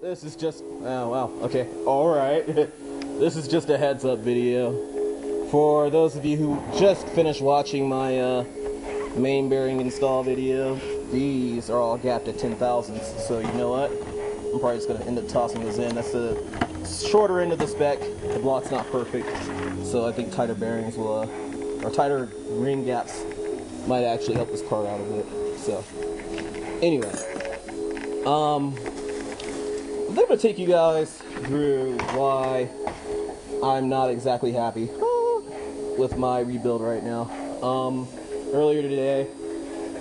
this is just, oh wow, okay, alright. This is just a heads up video. For those of you who just finished watching my main bearing install video, these are all gapped at 10,000ths, so you know what? I'm probably just going to end up tossing those in. That's the shorter end of the spec. The block's not perfect, so I think tighter bearings will, or tighter ring gaps might actually help this car out a bit. So, anyway, I'm going to take you guys through why I'm not exactly happy with my rebuild right now. Earlier today,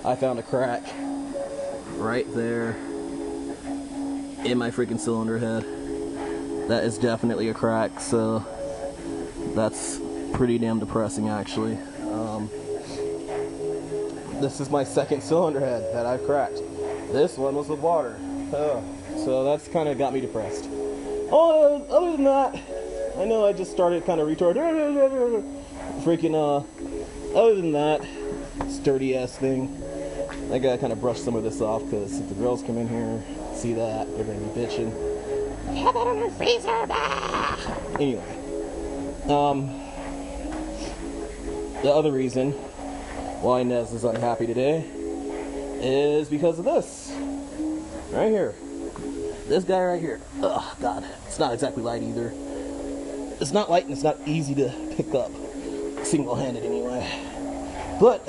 I found a crack right there in my freaking cylinder head. That is definitely a crack, so that's pretty damn depressing actually. This is my second cylinder head that I've cracked. This one was with water. So that's kind of got me depressed. Other than that, I know I just started kind of retarded. Freaking, other than that, sturdy ass thing, I gotta kind of brush some of this off, because if the girls come in here, see that, they're gonna be bitching. You have that on your freezer! Anyway, the other reason why Nez is unhappy today is because of this. Right here. This guy right here. Oh, God. It's not exactly light either. It's not light and it's not easy to pick up. Single-handed anyway. But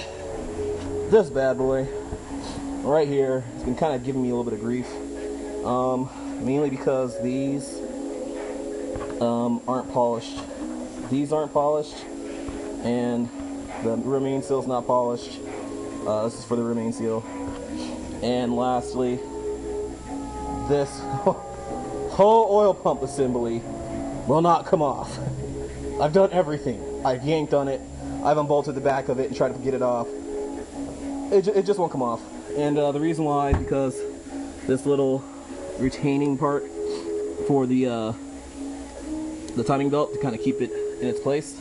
this bad boy right here has been kind of giving me a little bit of grief. Mainly because these aren't polished. These aren't polished. And the remain seal's not polished. This is for the remain seal. And lastly, this whole oil pump assembly will not come off. I've done everything. I've yanked on it. I've unbolted the back of it and tried to get it off. It just won't come off. And the reason why is because this little retaining part for the timing belt to kind of keep it in its place.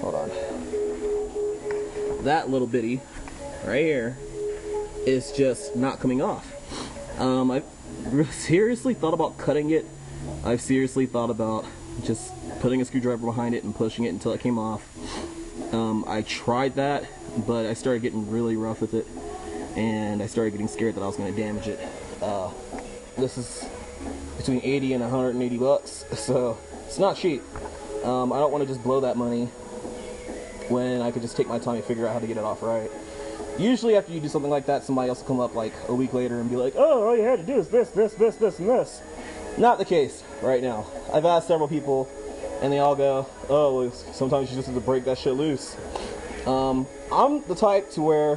Hold on. That little bitty right here is just not coming off. I've seriously thought about cutting it. I've seriously thought about just putting a screwdriver behind it and pushing it until it came off. I tried that, but I started getting really rough with it, and I started getting scared that I was going to damage it. This is between 80 and 180 bucks, so it's not cheap. I don't want to just blow that money when I could just take my time and figure out how to get it off right. Usually after you do something like that, somebody else will come up like a week later and be like, oh, all you had to do is this, this, this, this, and this. Not the case right now. I've asked several people, and they all go, oh, well, sometimes you just have to break that shit loose. I'm the type to where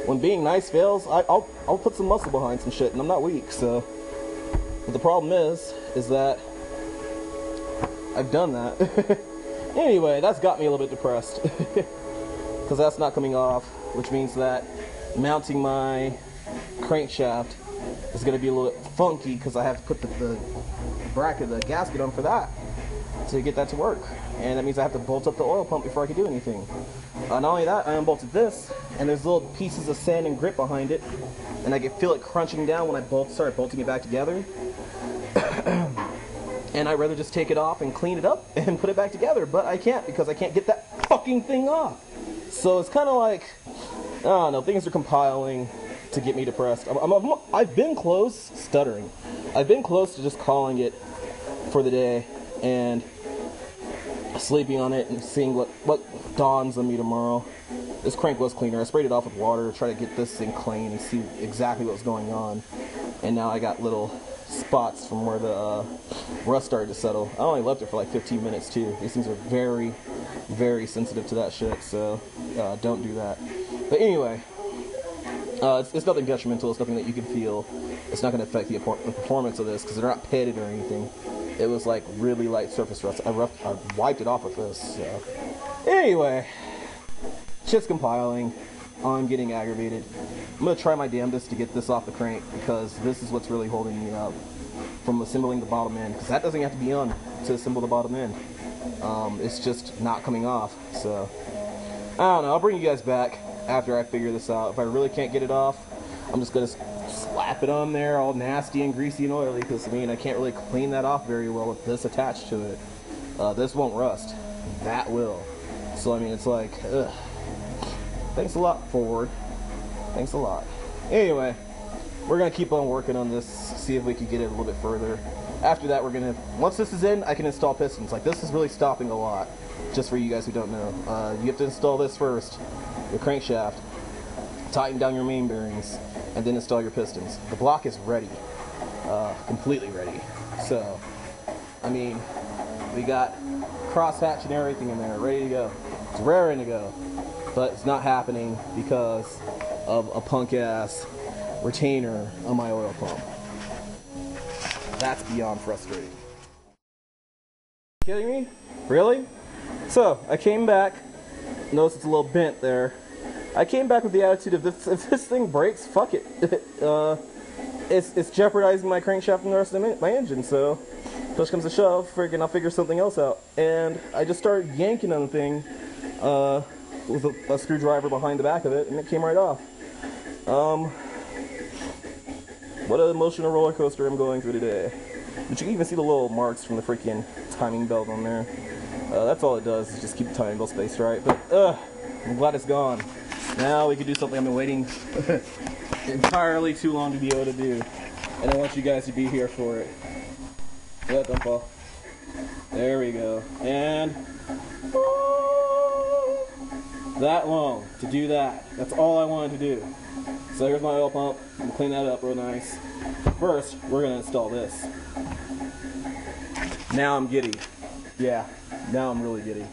when being nice fails, I'll put some muscle behind some shit, and I'm not weak, so. But the problem is that I've done that. Anyway, that's got me a little bit depressed. Because that's not coming off, which means that mounting my crankshaft is going to be a little bit funky because I have to put the bracket, the gasket on for that to get that to work. And that means I have to bolt up the oil pump before I can do anything. Not only that, I unbolted this, and there's little pieces of sand and grit behind it, and I can feel it crunching down when I start bolting it back together. And I'd rather just take it off and clean it up and put it back together, but I can't because I can't get that fucking thing off. So it's kind of like, I don't know, things are compiling to get me depressed. I've been close, stuttering. I've been close to just calling it for the day and sleeping on it and seeing what dawns on me tomorrow. This crank was cleaner. I sprayed it off with water to try to get this thing clean and see exactly what was going on. And now I got little spots from where the rust started to settle. I only left it for like 15 minutes too. These things are very, very sensitive to that shit, so don't do that. But anyway, it's nothing detrimental. It's nothing that you can feel. It's not going to affect the performance of this because they're not pitted or anything. It was like really light surface rust. I wiped it off with this. So. Anyway, shit's compiling. I'm getting aggravated. I'm going to try my damnedest to get this off the crank because this is what's really holding me up from assembling the bottom end, because that doesn't have to be on to assemble the bottom end. It's just not coming off. So I don't know, I'll bring you guys back after I figure this out. If I really can't get it off, I'm just gonna slap it on there all nasty and greasy and oily, because I mean I can't really clean that off very well with this attached to it. This won't rust. That will. So I mean it's like, ugh. Thanks a lot, Ford. Thanks a lot. Anyway, we're gonna keep on working on this, see if we can get it a little bit further. After that, once this is in, I can install pistons. Like, this is really stopping a lot, just for you guys who don't know. You have to install this first, the crankshaft, tighten down your main bearings, and then install your pistons. The block is ready, completely ready. So, I mean, we got crosshatch and everything in there, ready to go. It's raring to go, but it's not happening because of a punk-ass retainer on my oil pump. That's beyond frustrating. Kidding me? Really? So, I came back. Notice it's a little bent there. I came back with the attitude of, if this thing breaks, fuck it. It's jeopardizing my crankshaft and the rest of my engine, so push comes to shove, freaking I'll figure something else out. And I just started yanking on the thing with a screwdriver behind the back of it, and it came right off. What an emotional roller coaster I'm going through today. But you can even see the little marks from the freaking timing belt on there. That's all it does, is just keep the timing belt spaced right. But, I'm glad it's gone. Now we can do something I've been waiting entirely too long to be able to do. And I want you guys to be here for it. Yeah, don't fall. There we go. And that long to do that. That's all I wanted to do. So here's my oil pump. I'm gonna clean that up real nice. First, we're gonna install this. Now I'm giddy. Yeah, now I'm really giddy.